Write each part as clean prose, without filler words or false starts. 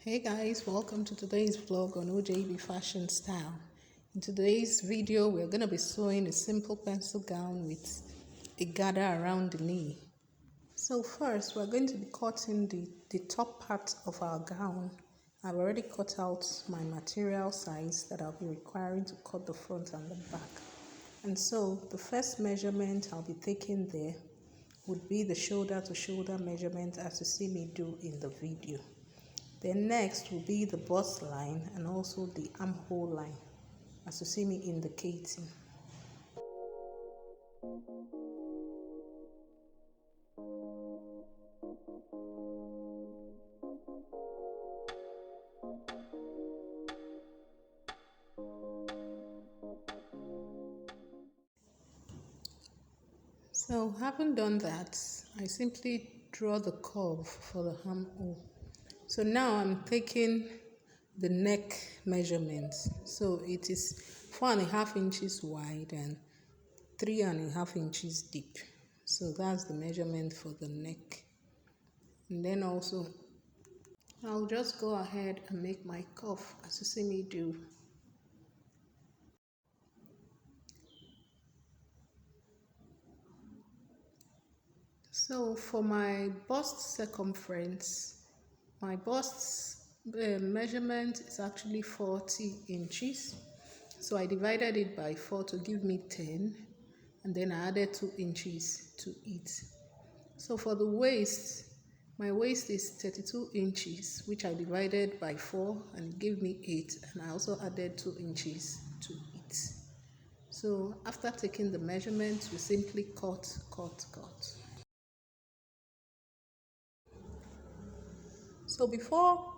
Hey guys, welcome to today's vlog on OJB fashion style. In today's video, we're going to be sewing a simple pencil gown with a gather around the knee. So first, we're going to be cutting the top part of our gown. I've already cut out my material size that I'll be requiring to cut the front and the back. And so the first measurement I'll be taking there would be the shoulder to shoulder measurement as you see me do in the video. Then next will be the bust line and also the armhole line, as you see me indicating. So having done that, I simply draw the curve for the armhole. So now I'm taking the neck measurement. So it is 4.5 inches wide and 3.5 inches deep. So that's the measurement for the neck. And then also I'll just go ahead and make my cuff as you see me do. So for my bust circumference, my bust measurement is actually 40 inches. So I divided it by 4 to give me 10, and then I added 2 inches to it. So for the waist, my waist is 32 inches, which I divided by 4 and it gave me 8, and I also added 2 inches to it. So after taking the measurement, we simply cut. So before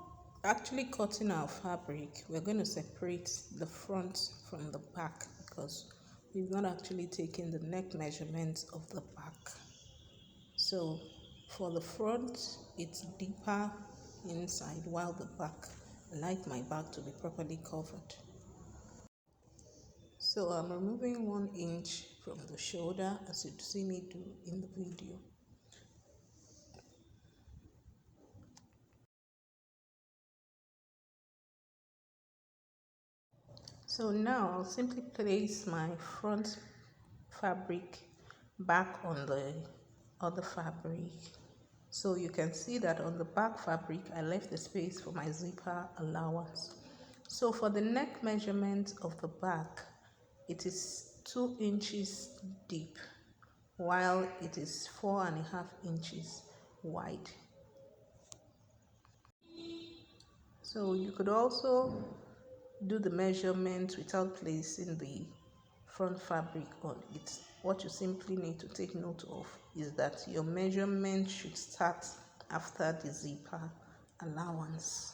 actually cutting our fabric, we're going to separate the front from the back because we've not actually taken the neck measurements of the back. So for the front, it's deeper inside, while the back, I like my back to be properly covered. So I'm removing 1 inch from the shoulder as you see me do in the video. So now I'll simply place my front fabric back on the other fabric. So you can see that on the back fabric, I left the space for my zipper allowance. So for the neck measurement of the back, it is 2 inches deep, while it is 4.5 inches wide. So you could also do the measurement without placing the front fabric on it. What you simply need to take note of is that your measurement should start after the zipper allowance.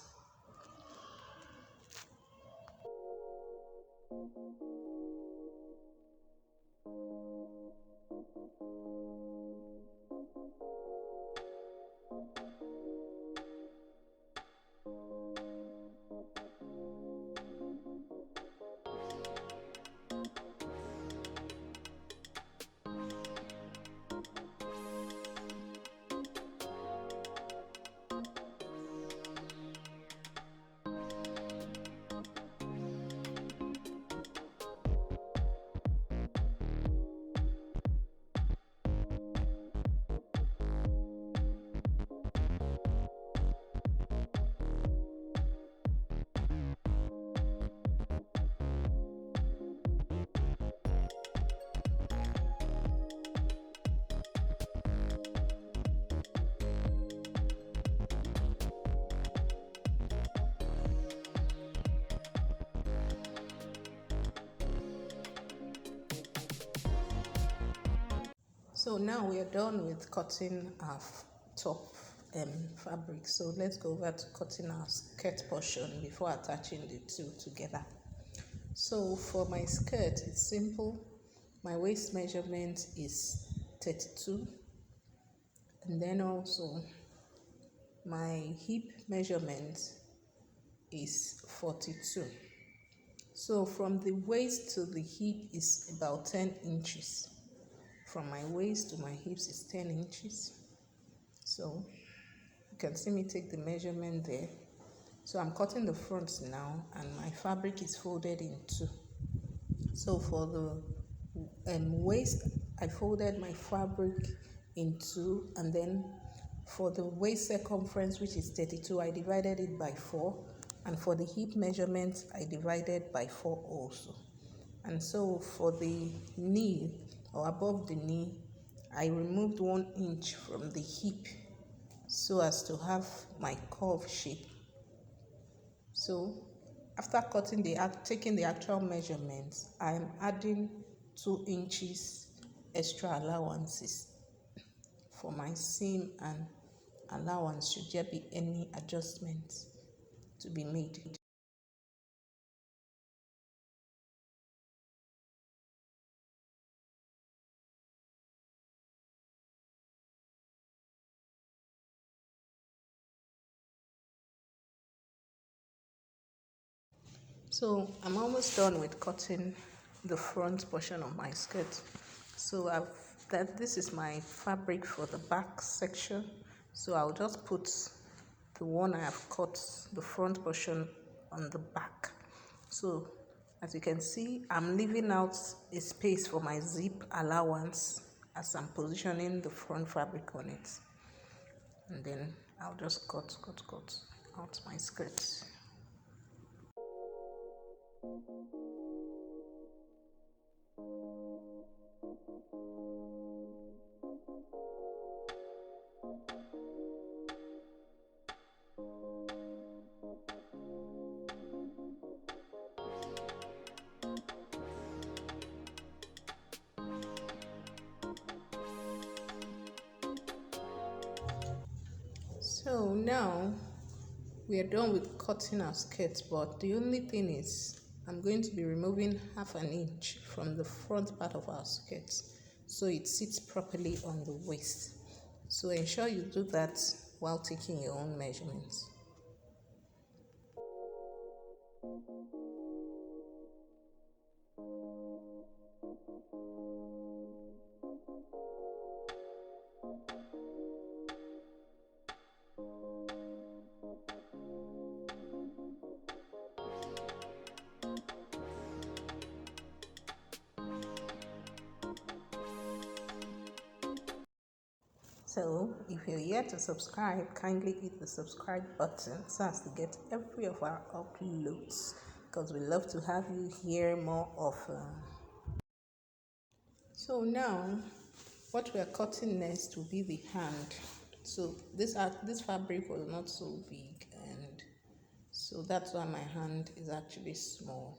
So now we are done with cutting our top fabric. So let's go over to cutting our skirt portion before attaching the two together. So for my skirt, it's simple. My waist measurement is 32, and then also my hip measurement is 42. So from the waist to the hip is about 10 inches. From my waist to my hips is 10 inches. So you can see me take the measurement there. So I'm cutting the front now, and my fabric is folded in two. So for the waist, I folded my fabric in two, and then for the waist circumference, which is 32, I divided it by 4, and for the hip measurement, I divided by 4 also. And so for the knee, or above the knee, I removed 1 inch from the hip so as to have my curve shape. So after taking the actual measurements, I am adding 2 inches extra allowances for my seam and allowance should there be any adjustments to be made. So I'm almost done with cutting the front portion of my skirt. So this is my fabric for the back section. So I'll just put the one I have cut, the front portion, on the back. So as you can see, I'm leaving out a space for my zip allowance as I'm positioning the front fabric on it. And then I'll just cut out my skirt. So now we are done with cutting our skirt, but the only thing is I'm going to be removing 1/2 inch from the front part of our skirt so it sits properly on the waist. So ensure you do that while taking your own measurements. So if you're yet to subscribe, kindly hit the subscribe button so as to get every of our uploads, because we love to have you here more often. So now what we are cutting next will be the hand. So this fabric was not so big, and so that's why my hand is actually small.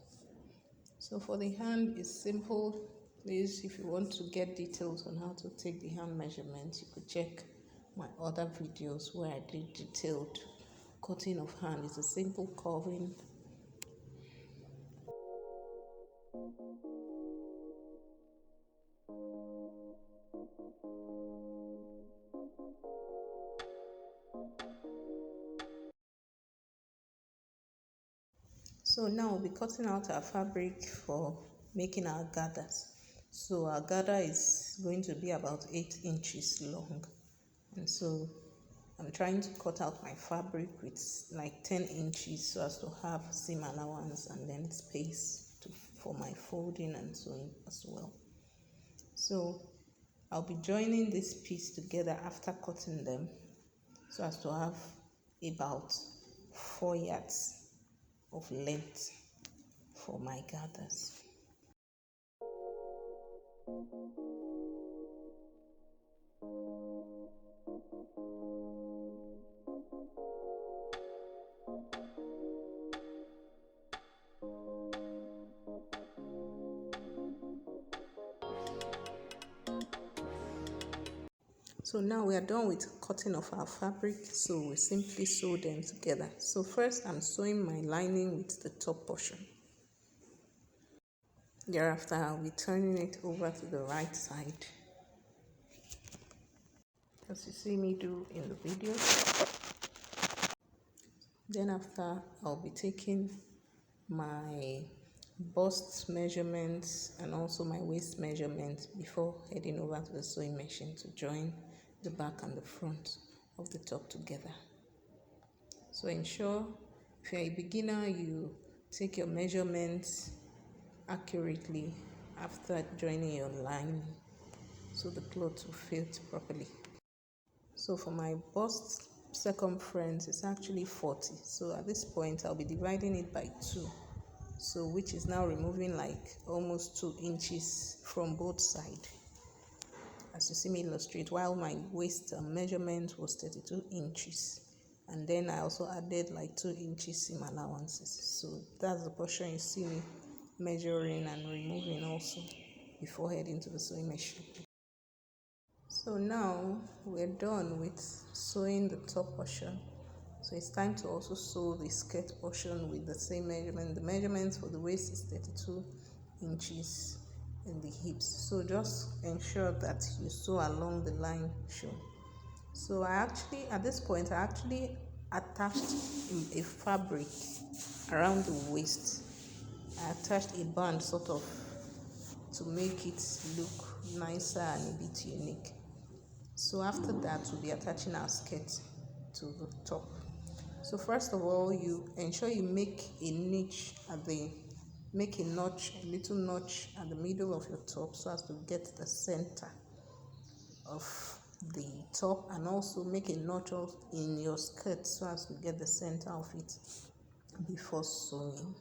So for the hand, it's simple. Please, if you want to get details on how to take the hand measurements, you could check my other videos where I did detailed cutting of hand. It's a simple curving. So now we'll be cutting out our fabric for making our gathers. So our gather is going to be about 8 inches long, and so I'm trying to cut out my fabric with like 10 inches so as to have seam allowance and then space for my folding and sewing as well. So I'll be joining this piece together after cutting them so as to have about 4 yards of length for my gathers. So now we are done with cutting of our fabric, so we simply sew them together. So first I'm sewing my lining with the top portion. Thereafter I'll be turning it over to the right side, as you see me do in the video. Then after, I'll be taking my bust measurements and also my waist measurements before heading over to the sewing machine to join the back and the front of the top together. So ensure If you're a beginner, you take your measurements accurately after joining your line so the cloth will fit properly. So for my bust circumference, it's actually 40. So at this point, I'll be dividing it by 2. So which is now removing like almost 2 inches from both sides. As you see me illustrate, while my waist measurement was 32 inches. And then I also added like 2 inches seam allowances. So that's the portion you see me measuring and removing also before heading to the sewing machine. So now we're done with sewing the top portion. So it's time to also sew the skirt portion with the same measurement. The measurement for the waist is 32 inches in the hips. So just ensure that you sew along the line shown. So at this point, I attached a fabric around the waist. I attached a band sort of to make it look nicer and a bit unique. So after that, we'll be attaching our skirt to the top. So first of all, you ensure you make a niche make a little notch at the middle of your top so as to get the center of the top, and also make a notch in your skirt so as to get the center of it before sewing.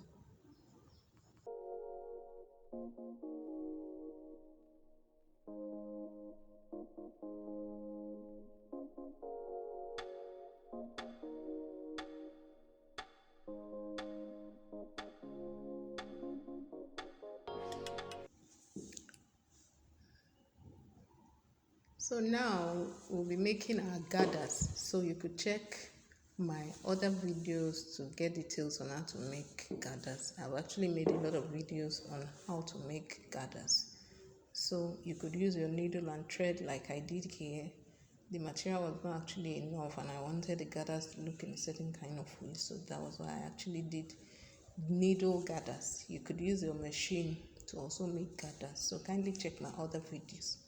So now we'll be making our gathers. So you could check my other videos to get details on how to make gathers. I've actually made a lot of videos on how to make gathers. So you could use your needle and thread like I did here. The material was not actually enough and I wanted the gathers to look in a certain kind of way. So that was why I actually did needle gathers. You could use your machine to also make gathers. So kindly check my other videos.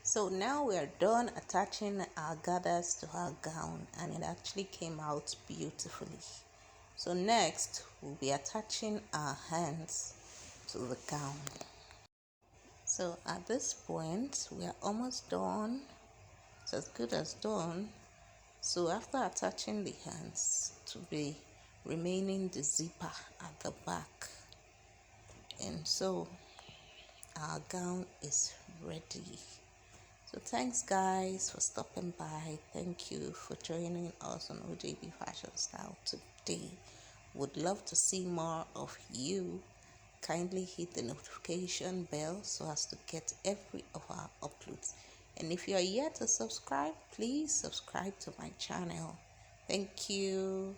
So now we are done attaching our gathers to our gown, and it actually came out beautifully. So next we'll be attaching our hands to the gown. So at this point we are almost done. It's as good as done. So after attaching the hands, to be remaining the zipper at the back, and so our gown is ready. So thanks guys for stopping by. Thank you for joining us on OJB Fashion Style today. Would love to see more of you. Kindly hit the notification bell so as to get every of our uploads. And if you are yet to subscribe, please subscribe to my channel. Thank you.